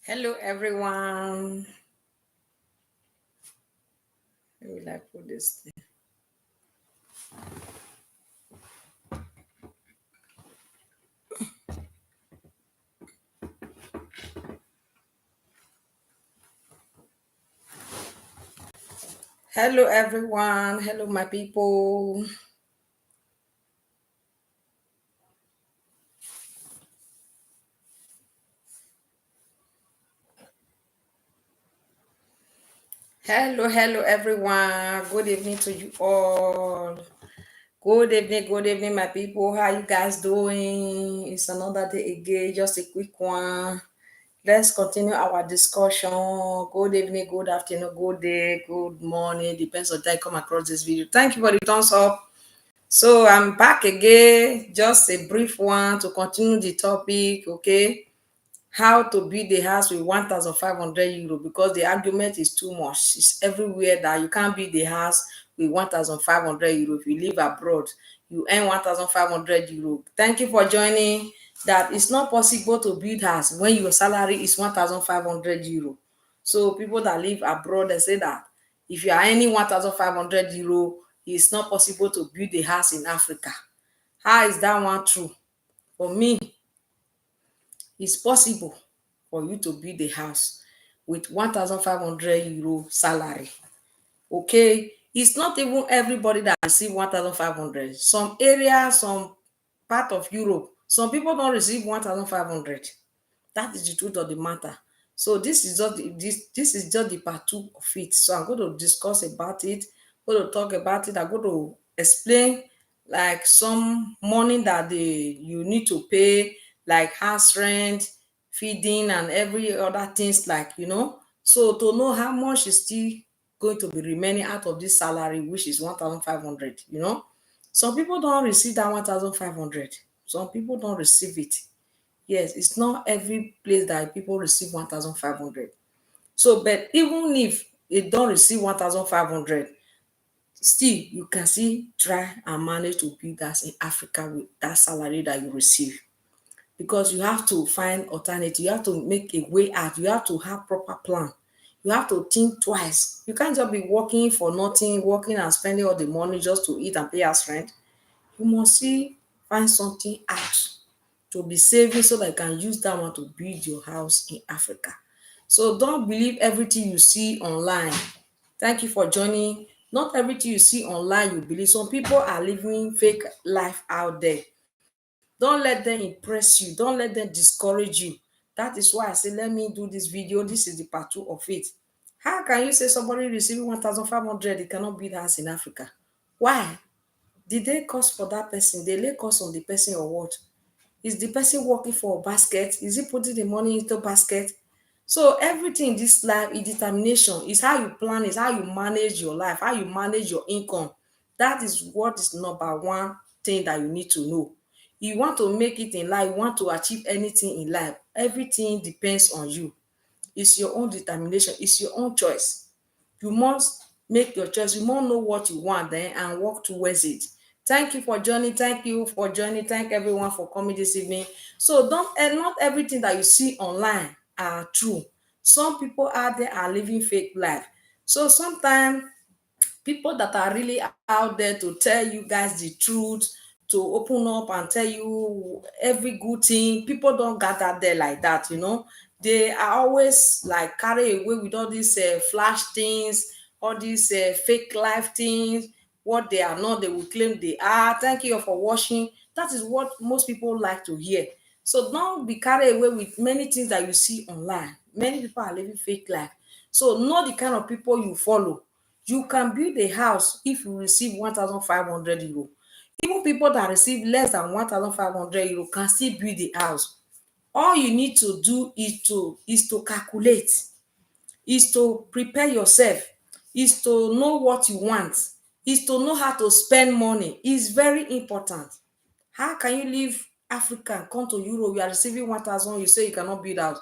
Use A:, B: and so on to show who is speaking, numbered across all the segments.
A: Hello, everyone. Where will I put this thing? Hello, everyone. Hello, my people. Hello, everyone. Good evening to you all. Good evening, my people. How you guys doing? It's another day again, just a quick one. Let's continue our discussion. Good evening, good afternoon, good day, good morning. Depends on time you come across this video. Thank you for the thumbs up. So I'm back again, just a brief one to continue the topic, okay? How to build a house with 1,500 euro, because the argument is too much. It's everywhere that you can't build a house with 1,500 euro. If you live abroad, you earn 1,500 euro. Thank you for joining. That it's not possible to build house when your salary is 1,500 euro. So people that live abroad, they say that if you are earning 1,500 euro, it's not possible to build a house in Africa. How is that one true? For me, it's possible for you to build a house with 1,500 euro salary. Okay, it's not even everybody that receive 1,500. Some areas, some part of Europe, some people don't receive 1,500. That is the truth of the matter. So this is just the part two of it. So I'm going to discuss about it, going to talk about it. I'm going to explain like some money that you need to pay, like house rent, feeding, and every other things, like so to know how much is still going to be remaining out of this salary, which is 1,500. Some people don't receive that 1,500. Some people don't receive it. Yes, it's not every place that people receive 1,500. So, but even if they don't receive 1,500, still you can still try and manage to build that in Africa with that salary that you receive. Because you have to find alternative, you have to make a way out, you have to have proper plan. You have to think twice. You can't just be working for nothing, working and spending all the money just to eat and pay us rent. You must see find something out to be saving so that you can use that one to build your house in Africa. So don't believe everything you see online. Thank you for joining. Not everything you see online you believe. Some people are living fake life out there. Don't let them impress you. Don't let them discourage you. That is why I say let me do this video. This is the part two of it. How can you say somebody receiving 1,500 they cannot build house in Africa? Why? Did they cost for that person? They lay cost on the person or what? Is the person working for a basket? Is he putting the money into basket? So everything in this life is determination. Is how you plan, is how you manage your life, how you manage your income. That is what is number one thing that you need to know. You want to make it in life, you want to achieve anything in life, everything depends on you. It's your own determination, it's your own choice. You must make your choice. You must know what you want then and work towards it. Thank you for joining. Thank you for joining. Thank everyone for coming this evening. So don't and not everything that you see online are true. Some people out there are living fake life. So sometimes people that are really out there to tell you guys the truth, to open up and tell you every good thing, people don't gather there like that. They are always like carry away with all these flash things, all these fake life things. What they are not, they will claim they are. Thank you for watching. That is what most people like to hear. So don't be carried away with many things that you see online. Many people are living fake life. So know the kind of people you follow. You can build a house if you receive 1,500 euro. Even people that receive less than 1,500 euro can still build a house. All you need to do is to calculate, is to prepare yourself, is to know what you want, is to know how to spend money. Is very important. How can you leave Africa and come to Europe? You are receiving 1,000, you say you cannot build house.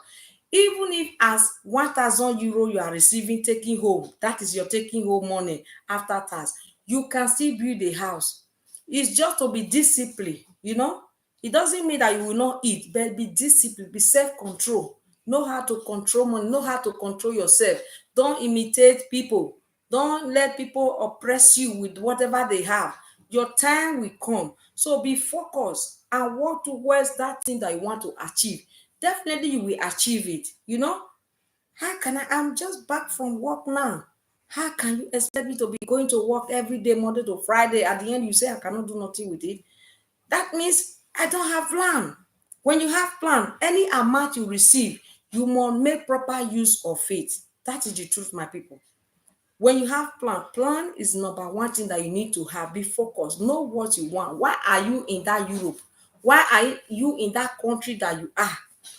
A: Even if as 1,000 euro you are receiving taking home, that is your taking home money after tax, you can still build a house. It's just to be disciplined. It doesn't mean that you will not eat, but be disciplined, be self-control. Know how to control money. Know how to control yourself. Don't imitate people. Don't let people oppress you with whatever they have. Your time will come. So be focused and work towards that thing that you want to achieve. Definitely you will achieve it. How can I'm just back from work now. How can you expect me to be going to work every day, Monday to Friday? At the end, you say I cannot do nothing with it. That means I don't have plan. When you have plan, any amount you receive, you must make proper use of it. That is the truth, my people. When you have plan is number one thing that you need to have. Be focused. Know what you want. Why are you in that Europe? Why are you in that country that you are?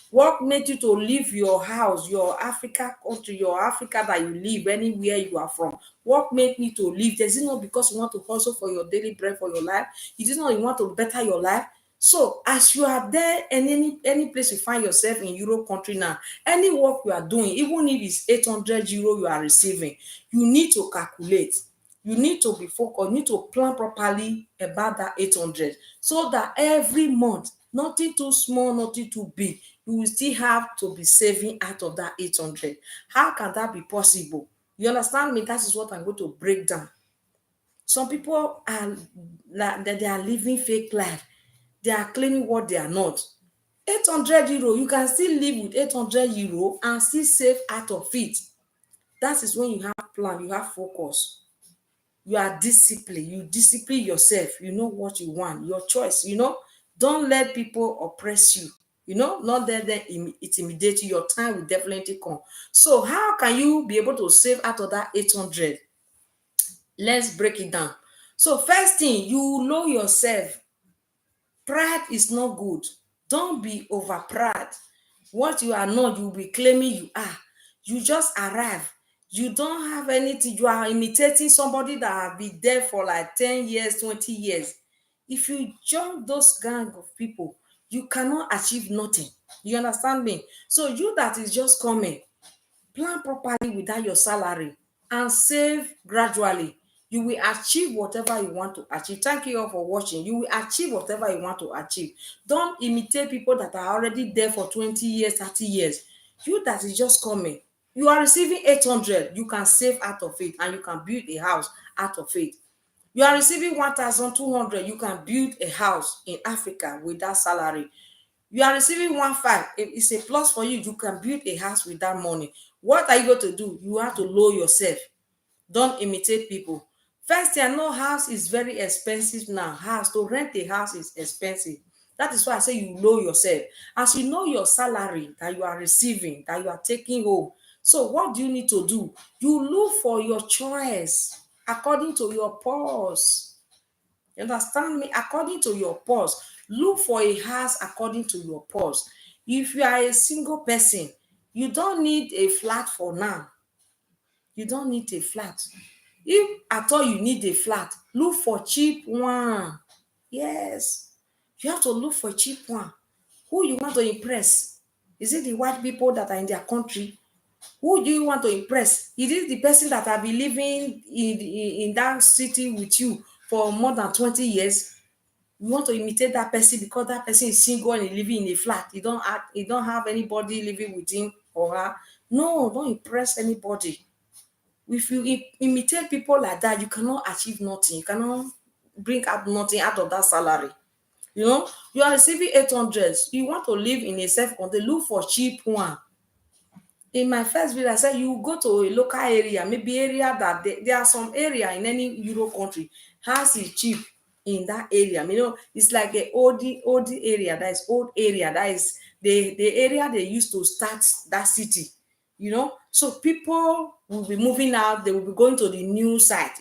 A: What made you to leave your house, your Africa country, your Africa that you live, anywhere you are from? What made me to leave? Is it not because you want to hustle for your daily bread for your life? Is it not you want to better your life? So as you are there in any place you find yourself in Europe country now, any work you are doing, even if it's 800 euro you are receiving, you need to calculate. You need to be focused. You need to plan properly about that 800 so that every month, nothing too small, nothing too big, you will still have to be saving out of that 800. How can that be possible? You understand me? That is what I'm going to break down. Some people are like they are living fake life. They are claiming what they are not. 800 euro, you can still live with 800 euro and still save out of it. That is when you have plan, you have focus, you are disciplined, you discipline yourself, you know what you want, your choice. Don't let people oppress you. Not let them intimidate you. Your time will definitely come. So how can you be able to save out of that 800? Let's break it down. So first thing, you know yourself. Pride is not good. Don't be over proud. What you are not, you'll be claiming you are. You just arrive. You don't have anything. You are imitating somebody that have been there for like 10 years, 20 years. If you join those gang of people, you cannot achieve nothing. You understand me? So you that is just coming, plan properly without your salary and save gradually. You will achieve whatever you want to achieve. Thank you all for watching. You will achieve whatever you want to achieve. Don't imitate people that are already there for 20 years, 30 years. You that is just coming, you are receiving 800, you can save out of it and you can build a house out of it. You are receiving 1,200, you can build a house in Africa with that salary. You are receiving 1,500, it's a plus for you. You can build a house with that money. What are you going to do? You have to lower yourself. Don't imitate people. First thing, I know house is very expensive now. House, to rent a house is expensive. That is why I say you know yourself. As you know your salary that you are receiving, that you are taking home. So what do you need to do? You look for your choice according to your purse. You understand me? According to your purse. Look for a house according to your purse. If you are a single person, you don't need a flat for now. You don't need a flat. If at all you need a flat, look for cheap one. Yes, you have to look for cheap one. Who you want to impress? Is it the white people that are in their country? Who do you want to impress? Is it the person that have been living in that city with you for more than 20 years? You want to imitate that person because that person is single and living in a flat. You don't have anybody living with him or her. No, don't impress anybody. If you imitate people like that, you cannot achieve nothing. You cannot bring out nothing out of that salary. You are receiving 800. You want to live in a self-contained, look for cheap one. In my first video, I said you go to a local area, maybe area that there are some area in any Euro country, house is cheap in that area. It's like a old area, that is old area, that is the area they used to start that city. So people will be moving out, they will be going to the new site.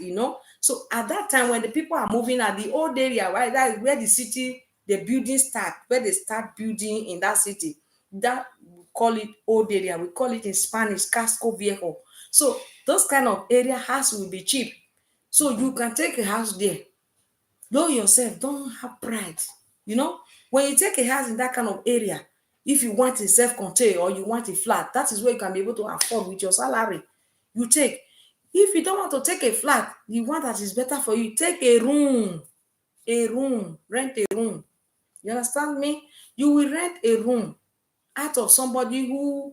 A: So at that time when the people are moving out, the old area, right, that is where the city, the building start, where they start building in that city, that we call it old area. We call it in Spanish casco viejo. So those kind of area house will be cheap, so you can take a house there. Know yourself, don't have pride. When you take a house in that kind of area, if you want a self-contained or you want a flat, that is where you can be able to afford with your salary. You take. If you don't want to take a flat, the one that is better for you, take a room, rent a room. You understand me? You will rent a room. out of somebody who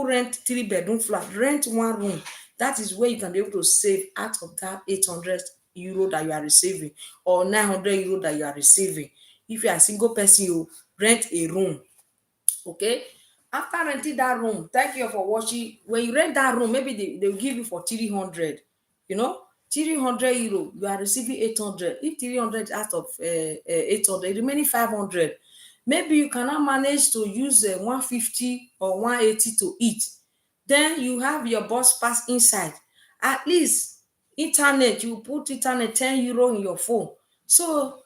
A: rent 3 bedroom flat, rent 1 room. That is where you can be able to save out of that 800 euro that you are receiving, or 900 euro that you are receiving. If you are a single person, you rent a room. Okay, after renting that room, thank you for watching. When you rent that room, maybe they will give you for 300, 300 euro, you are receiving 800. If 300 out of 800, remaining 500, maybe you cannot manage to use 150 or 180 to eat. Then you have your bus pass inside. At least internet, you put internet 10 euro in your phone. So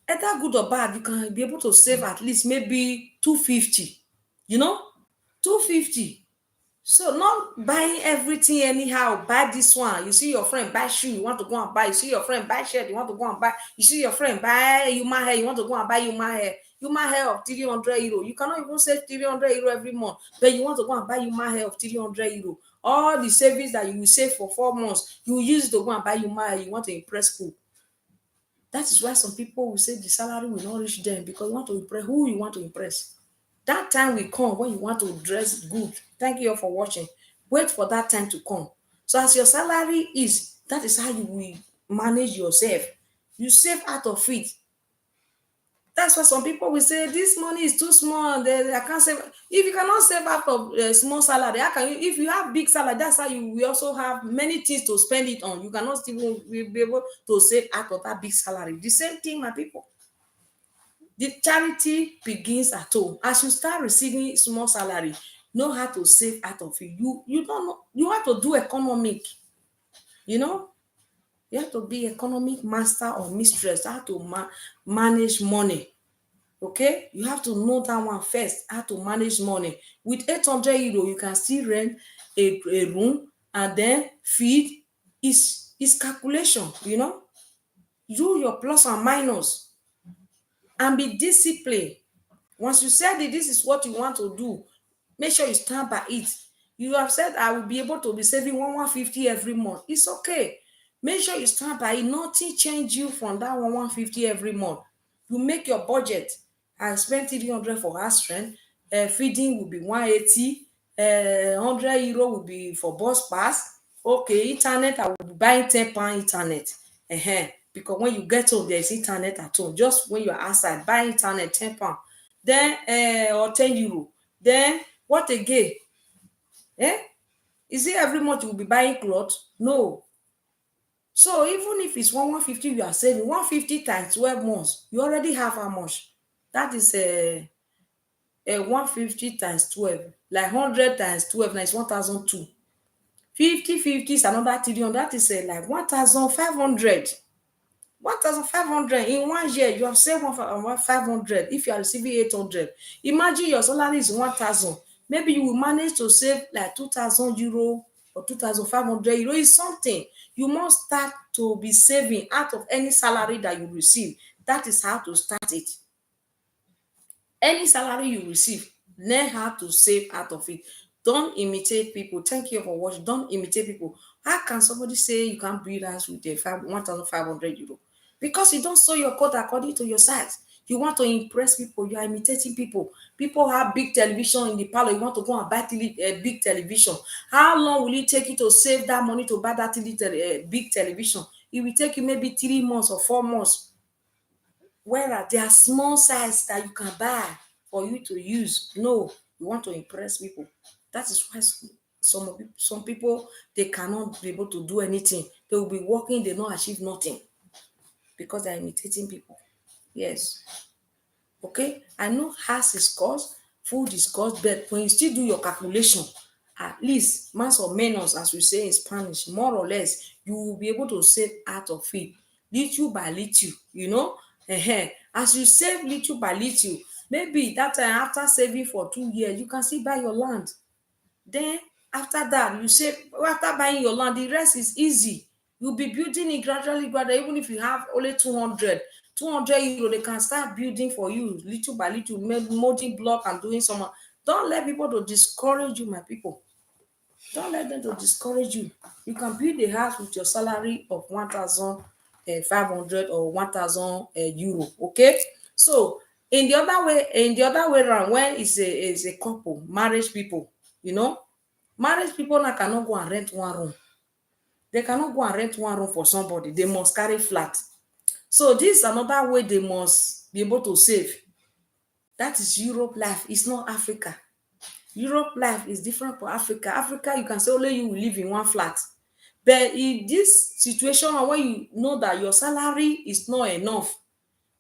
A: either good or bad, you can be able to save at least maybe 250, you know 250. So not buying everything anyhow. Buy this one, you see your friend buy shoe, you want to go and buy. You see your friend buy shirt, you want to go and buy. You see your friend buy human hair, you want to go and buy human hair of 300 euro. You cannot even save 300 euro every month, but you want to go and buy human hair of 300 euro. All the savings that you will save for 4 months, you will use it to go and buy human hair. You want to impress people. That is why some people will say the salary will not reach them, because you want to impress who you want to impress. That time will come when you want to dress good. Thank you all for watching. Wait for that time to come. So as your salary is, that is how you will manage yourself. You save out of it. That's why some people will say this money is too small. I can't save. If you cannot save out of a small salary, how can you? If you have big salary, that's how you will also have many things to spend it on. You cannot still be able to save out of that big salary. The same thing, my people. The charity begins at home. As you start receiving small salary, know how to save out of it. You don't know. You have to do economic. You know, you have to be economic master or mistress. How to manage money. Okay, you have to know that one first, how to manage money. With 800 euro, you can still rent a room and then feed. Is calculation. Do your plus and minus and be disciplined. Once you said it, this is what you want to do, make sure you stand by it. You have said I will be able to be saving 150 every month. It's okay. Make sure you stand by it. Nothing change you from that 150 every month. You make your budget. I spent 300 for house rent. Feeding will be 180. 100 euro will be for bus pass. Okay, internet, I will be buying 10 pound internet. Because when you get home, there's internet at home. Just when you're outside, buy internet 10 pound. Then or 10 euro. Then what again? Is it every month you will be buying clothes? No. So even if it's 150 you are saving, 150 times 12 months, you already have how much? That is 150 times 12, like 100 times 12, now it's 1002. 50 is another 300, that is like 1500. 1500 in 1 year. You have saved 1500. If you are receiving 800, imagine your salary is 1000. Maybe you will manage to save like 2000 euro or 2500 euro. Is something. You must start to be saving out of any salary that you receive. That is how to start it. Any salary you receive, learn how to save out of it. Don't imitate people. Thank you for watching. Don't imitate people. How can somebody say you can't build house with a 1500 euro? Because you don't sew your coat according to your size. You want to impress people. You are imitating people. People have big television in the parlor. You want to go and buy big television. How long will it take you to save that money to buy that big television? It will take you maybe 3 months or 4 months. Whereas there are small size that you can buy for you to use. No, you want to impress people. That is why some people, they cannot be able to do anything. They will be working, they not achieve nothing because they're imitating people. Yes. Okay, I know house is cost, food is cost, but when you still do your calculation, at least más o menos, as we say in Spanish, more or less, you will be able to save out of it little by little. As you save little by little, maybe that time after saving for 2 years, you can still buy your land. Then after that, you save. After buying your land, the rest is easy. You'll be building it gradually, even if you have only 200 euro, they can start building for you little by little, molding block and doing some. Don't let people to discourage you, my people. Don't let them to discourage you. You can build a house with your salary of 1500 or 1000 euro. Okay, so In the other way around, when it's a couple, marriage people, marriage people now cannot go and rent one room. They cannot go and rent one room for somebody. They must carry flat. So this is another way they must be able to save. That is Europe life. It's not Africa. Europe life is different from Africa. Africa, you can say only you will live in one flat. But in this situation, when you know that your salary is not enough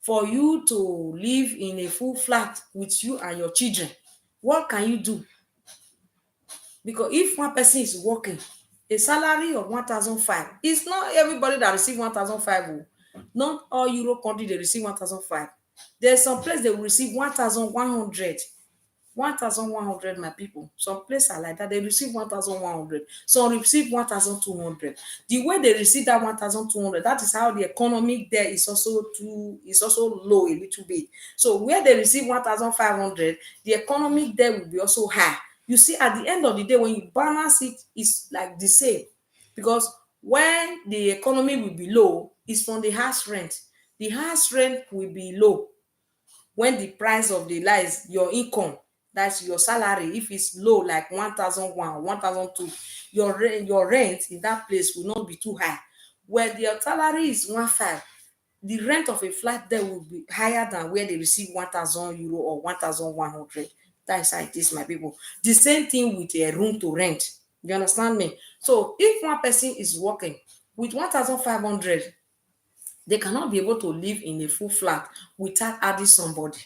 A: for you to live in a full flat with you and your children, what can you do? Because if one person is working, a salary of 1,500, it's not everybody that receive 1,500. Not all Euro country they receive 1,500. There's some place they will receive 1,100. 1,100, my people. Some places are like that. They receive 1,100. Some receive 1,200. The way they receive that 1,200, that is how the economy there is also low a little bit. So where they receive 1,500, the economy there will be also high. You see, at the end of the day, when you balance it, it's like the same. Because when the economy will be low, it's from the house rent. The house rent will be low when the price of the lies your income, that's your salary, if it's low like 1,001, 1,002, your rent in that place will not be too high. Where their salary is 1,500, the rent of a flat there will be higher than where they receive 1,000 euro or 1,100. That is how it is, my people. The same thing with a room to rent. You understand me? So if one person is working with 1,500, they cannot be able to live in a full flat without adding somebody.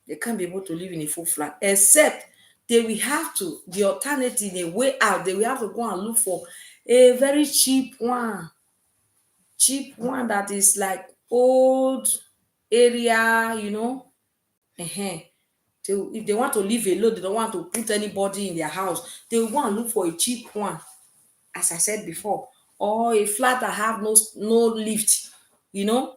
A: They can't be able to live in a full flat, except they will have to, the alternative, a way out, they will have to go and look for a very cheap one that is like old area, if they want to live alone, they don't want to put anybody in their house, they will go and look for a cheap one, as I said before, or a flat that have no lift, you know.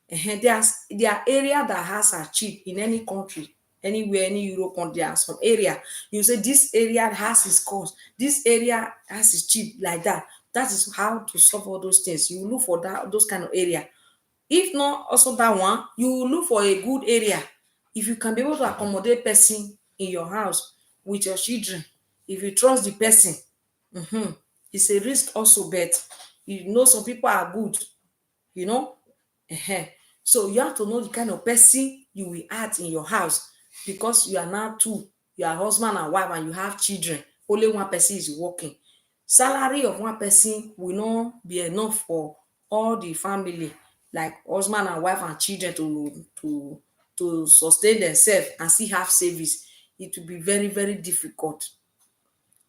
A: There are area that has are cheap in any country, anywhere, any Euro country. There are some area you say this area has its cost, this area has its cheap, like that. That is how to solve all those things. You look for those kind of area. If not also that one, you will look for a good area. If you can be able to accommodate person in your house with your children, if you trust the person, it's a risk also, but some people are good, you know. Ehen. So you have to know the kind of person you will add in your house, because you are now two, you are husband and wife, and you have children. Only one person is working. Salary of one person will not be enough for all the family, like husband and wife and children, to sustain themselves and still have savings. It will be very, very difficult.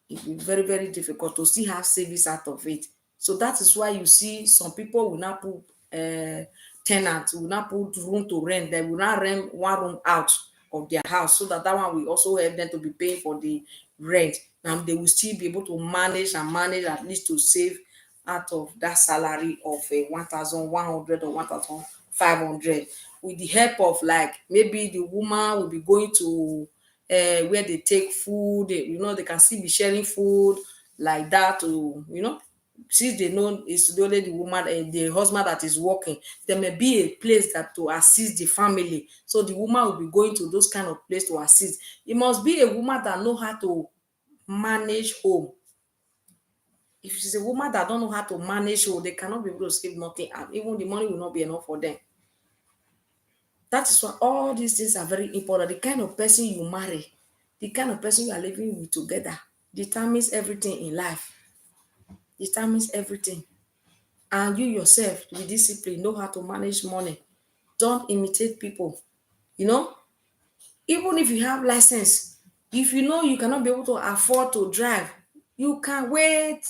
A: It will be very, very difficult to still have savings out of it. So that is why you see some people will not put ten ants, will not put room to rent. They will not rent one room out of their house, so that one will also help them to be paying for the rent, and they will still be able to manage and manage, at least to save out of that salary of 1,100 or 1,500, with the help of, like, maybe the woman will be going to where they take food. They can still be sharing food like that, to since they know it's only the woman and the husband that is working. There may be a place that to assist the family, so the woman will be going to those kind of place to assist. It must be a woman that know how to manage home. If she's a woman that don't know how to manage home, they cannot be able to save nothing, and even the money will not be enough for them. That is why all these things are very important. The kind of person you marry, the kind of person you are living with together, determines everything in life. Determines everything. And you yourself, with discipline, know how to manage money. Don't imitate people. You know, even if you have license, if you know you cannot be able to afford to drive, you can wait,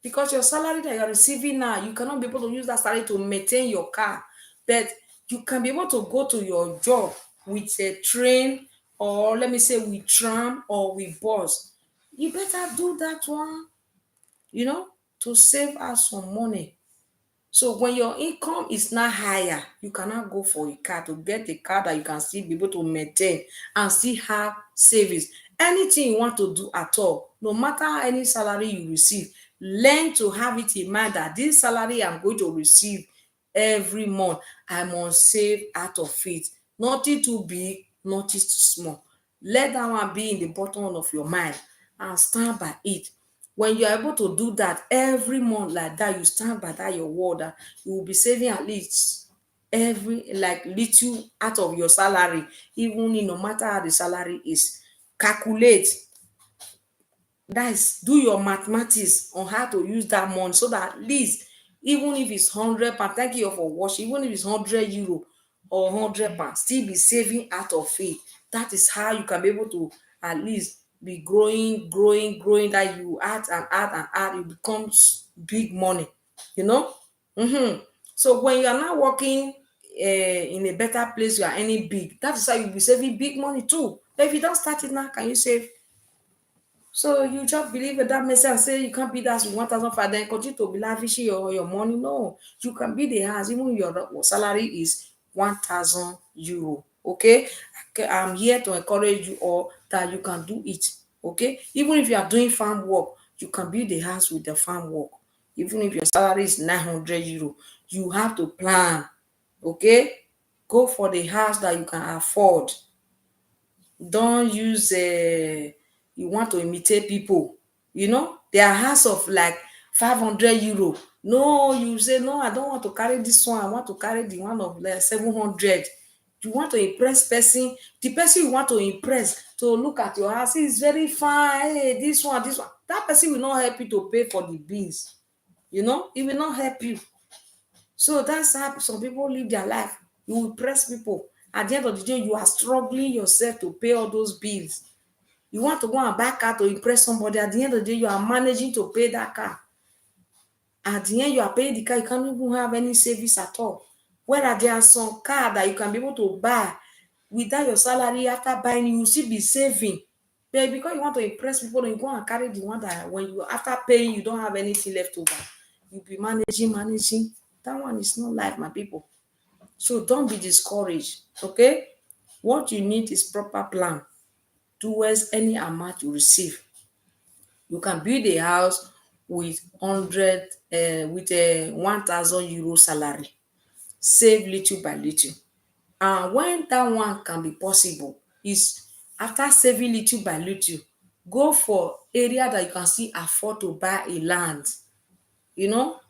A: because your salary that you're receiving now, you cannot be able to use that salary to maintain your car. But you can be able to go to your job with a train, or let me say with tram or with bus. You better do that one, you know, to save us some money. So when your income is not higher, you cannot go for a car, to get a car that you can still be able to maintain and still have savings. Anything you want to do at all, no matter any salary you receive, learn to have it in mind that this salary I'm going to receive every month, I must save out of it. Nothing too big, nothing too small. Let that one be in the bottom of your mind and stand by it. When you are able to do that every month like that, you stand by that your word, that you will be saving at least every like little out of your salary, even no matter how the salary is. Calculate, that is, do your mathematics on how to use that money, so that at least even if it's 100 pound, thank you for watching, even if it's 100 euro or 100 pound, still be saving out of it. That is how you can be able to at least be growing, that you add and add and add, it becomes big money, you know. So when you are now working in a better place, you are earning big, that is how you'll be saving big money too. But if you don't start it now, can you save? So you just believe in that message and say you can't be that with 1,005, then continue to be lavishing your money. No, you can be the house, even your salary is 1,000 euro. Okay, I'm here to encourage you all that you can do it. Okay, even if you are doing farm work, you can build the house with the farm work. Even if your salary is 900 euro, you have to plan. Okay, go for the house that you can afford. Don use you want to imitate people, their house of like 500 euro. No, you say no, I don't want to carry this one, I want to carry the one of like 700. You want to impress person, the person you want to impress to look at your house is very fine. Hey, this one, that person will not help you to pay for the bills. It will not help you. So that's how some people live their life. You will press people. At the end of the day, you are struggling yourself to pay all those bills. You want to go and buy a car to impress somebody. At the end of the day, you are managing to pay that car. At the end, you are paying the car. You can't even have any savings at all. Whereas there are some car that you can be able to buy without your salary. After buying, you will still be saving. But because you want to impress people, you go and carry the one that when you after paying, you don't have anything left over. You'll be managing. That one is not life, my people. So don't be discouraged. Okay, what you need is proper plan towards any amount you receive. You can build a house with 1,000 euro salary, save little by little. And when that one can be possible is after saving little by little, go for area that you can still afford to buy a land. you know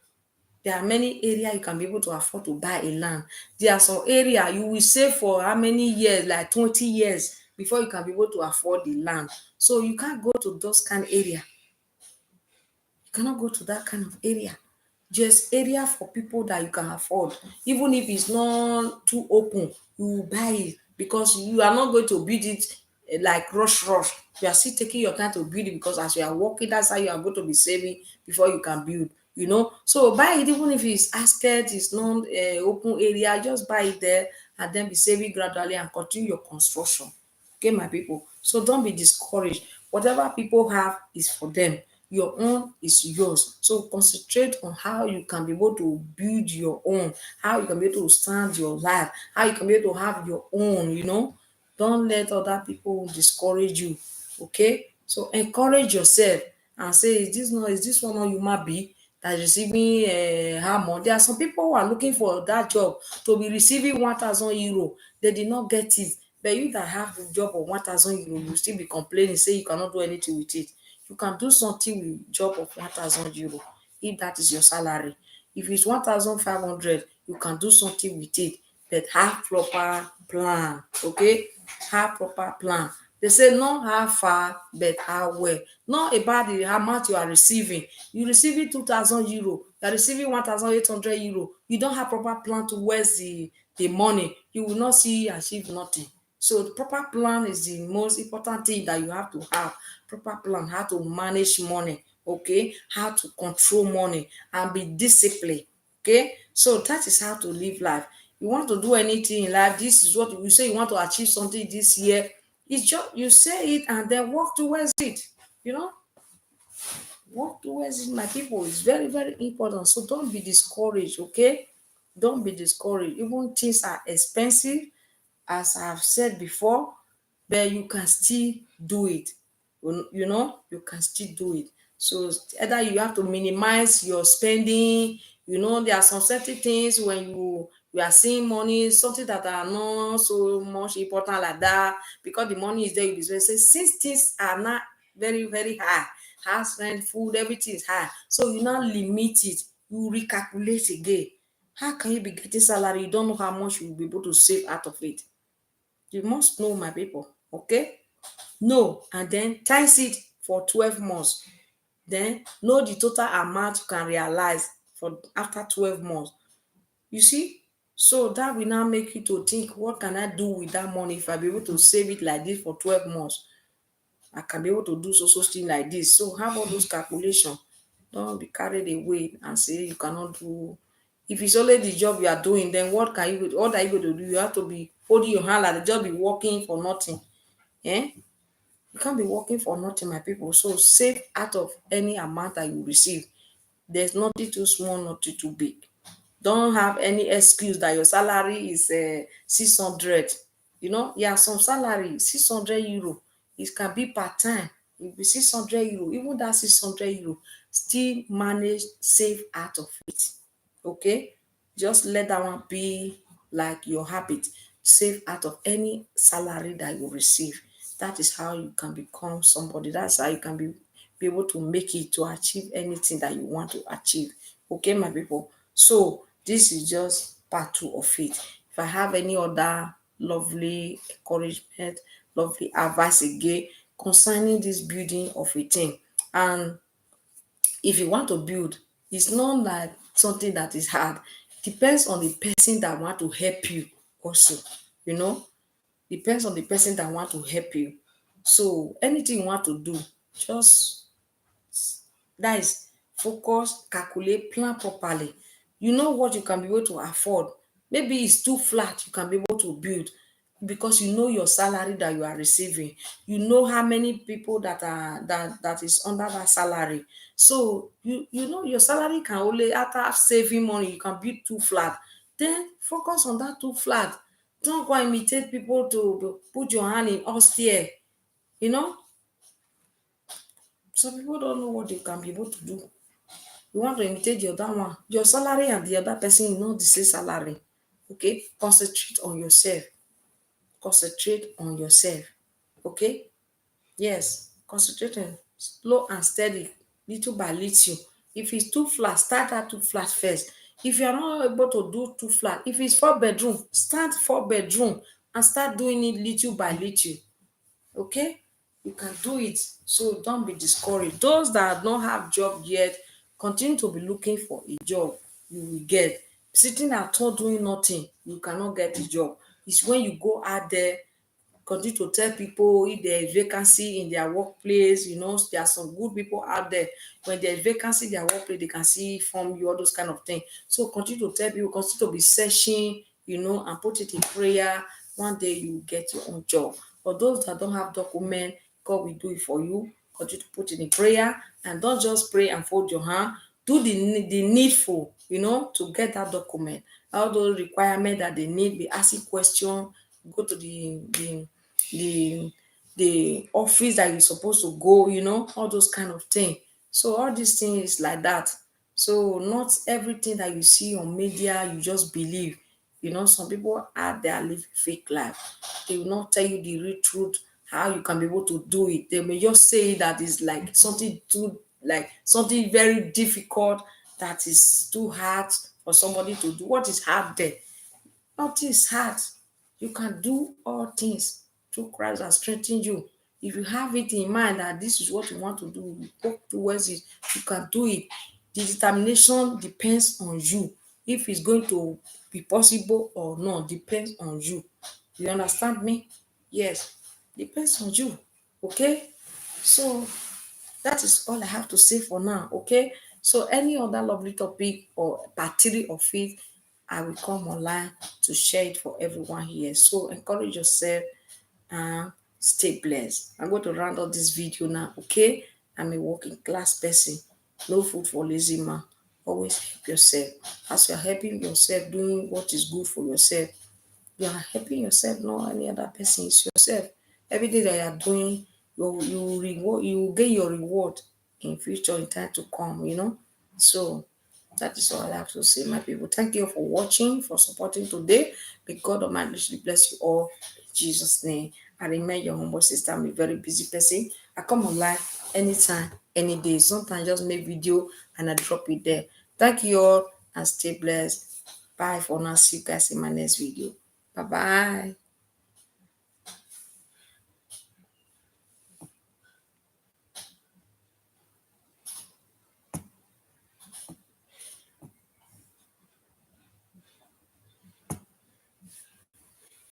A: there are many area you can be able to afford to buy a land. There are some area you will save for how many years, like 20 years, before you can be able to afford the land. So you can't go to those kind of area. You cannot go to that kind of area. Just area for people that you can afford. Even if it's not too open, you will buy it, because you are not going to build it like rush. You are still taking your time to build it, because as you are working, that's how you are going to be saving before you can build. So buy it, even if it's asket, it's not open area, just buy it there and then be saving gradually and continue your construction. Okay, my people. So don't be discouraged. Whatever people have is for them. Your own is yours. So concentrate on how you can be able to build your own, how you can be able to stand your life, how you can be able to have your own. Don't let other people discourage you. Okay? So encourage yourself and say, is this one not human being that is receiving how much? There are some people who are looking for that job to be receiving 1,000 euro. They did not get it. But you that have the job of 1,000 euro, you still be complaining, say you cannot do anything with it. You can do something with job of 1,000 euro if that is your salary. If it's 1,500, you can do something with it, but have proper plan. Okay, have proper plan. They say not how far, but how well. Not about the amount you are receiving. You receiving 2,000 euro, you are receiving 1,800 euro. You don't have proper plan towards the money. You will not see achieve nothing. So the proper plan is the most important thing that you have to have. Proper plan, how to manage money, okay, how to control money and be disciplined. Okay, so that is how to live life. You want to do anything in life, this is what you say. You want to achieve something this year, it's just you say it and then work towards it. you know Work towards it, my people. It's very, very important. So don't be discouraged, okay? Don't be discouraged. Even things are expensive, as I've said before, but you can still do it. You can still do it. So either you have to minimize your spending. There are some certain things when We are seeing money, something that are not so much important like that, because the money is there. You be say since things are not very very high, house rent, food, everything is high, so you now limit it, you recalculate again. How can you be getting salary, you don't know how much you will be able to save out of it? You must know, my people, okay? Know, and then times it for 12 months. Then know the total amount you can realize for after 12 months. You see? So that will now make you to think, what can I do with that money if I be able to save it like this for 12 months? I can be able to do so thing like this. So have all those calculations. Don't be carried away and say you cannot do. If it's only the job you are doing, then what are you going to do? You have to be holding your hand like the job be working for nothing. Eh? You can't be working for nothing, my people. So save out of any amount that you receive. There's nothing too small, nothing too big. Don't have any excuse that your salary is 600. You know, yeah, some salary 600 euro. It can be part time. It be 600 euro. Even that 600 euro, still manage save out of it. Okay, just let that one be like your habit. Save out of any salary that you receive. That is how you can become somebody. That's how you can be able to make it to achieve anything that you want to achieve. Okay, my people. So this is just part two of it. If I have any other lovely encouragement, lovely advice again concerning this building of a thing, and if you want to build, it's not like something that is hard. Depends on the person that want to help you also, you know. Depends on the person that want to help you. So anything you want to do, just that is focus, calculate, plan properly. You know what you can be able to afford. Maybe it's too flat, you can be able to build because you know your salary that you are receiving. You know how many people that is under that salary. So you know your salary can only, after saving money, you can build too flat. Then focus on that too flat. Don't go imitate people to put your hand in austere. You know, some people don't know what they can be able to do. You want to imitate the other one, your salary and the other person is not the same salary. Okay, concentrate on yourself. Concentrate on yourself. Okay, yes, concentrate on slow and steady, little by little. If it's too flat, start at too flat first. If you are not able to do too flat, if it's 4 bedroom, start 4 bedroom and start doing it little by little. Okay, you can do it. So don't be discouraged. Those that don't have job yet, continue to be looking for a job. You will get. Sitting at home doing nothing, you cannot get a job. It's when you go out there, continue to tell people if there is vacancy in their workplace. You know, there are some good people out there. When there is vacancy in their workplace, they can see from you, all those kind of things. So continue to tell people, continue to be searching, you know, and put it in prayer. One day you will get your own job. For those that don't have document, God will do it for you. Continue to put it in prayer, and don't just pray and fold your hand. Do the needful, you know, to get that document. All those requirements that they need, be asking question, go to the the office that you're supposed to go, you know, all those kind of thing. So all these things is like that. So not everything that you see on media you just believe. You know, some people out there live fake life. They will not tell you the real truth, how you can be able to do it. They may just say that it's like something too, like something very difficult, that is too hard for somebody to do. What is hard there? Nothing is hard. You can do all things through Christ that strengthens you. If you have it in mind that this is what you want to do, you work towards it, you can do it. The determination depends on you. If it's going to be possible or not depends on you. You understand me? Yes, depends on you. Okay? So that is all I have to say for now. Okay. So any other lovely topic or part three of it, I will come online to share it for everyone here. So encourage yourself and stay blessed. I'm going to round up this video now. Okay. I'm a working class person. No food for lazy man. Always help yourself. As you're helping yourself, doing what is good for yourself, you are helping yourself, not any other person. It's yourself. Everything that you are doing, you get your reward in future, in time to come. You know. So That is all I have to say, my people. Thank you for watching, for supporting today. May God Almighty richly bless you all in Jesus' name. I remain your humble sister. I'm a very busy person. I come online anytime, any day. Sometimes just make video and I drop it there. Thank you all and stay blessed. Bye for now. See you guys in my next video. Bye bye.